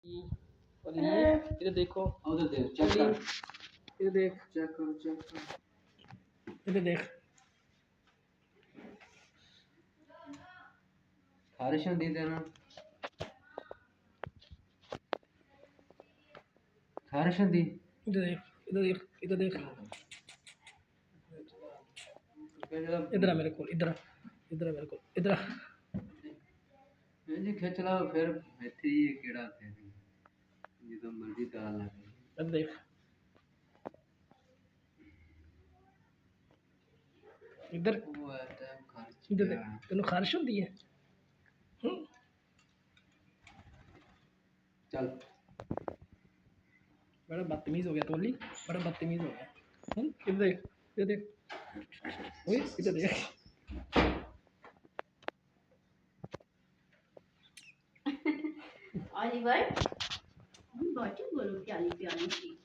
और ये इधर देखो, उधर देख, चेक कर, इधर देख, चेक कर, चेक कर। इधर देख। खारिश दी देना, खारिश दी। इधर देख, इधर देख, इधर देख, इधर आ मेरे को, इधर आ, इधर आ मेरे को, इधर आ। जी खिंच लो फिर इत्थे ही केड़ा थे जिदों मर्जी दाल लगे। इधर देख, इधर वो है टाइम खर्च इधर देख, तेनों खारिश होती है। चल बड़ा बदतमीज हो गया तो अली, बड़ा बदतमीज हो गया। इधर देख, इधर देख, ओए इधर देख। ऑलिवर, बहुत बोलो प्याली प्याली सी।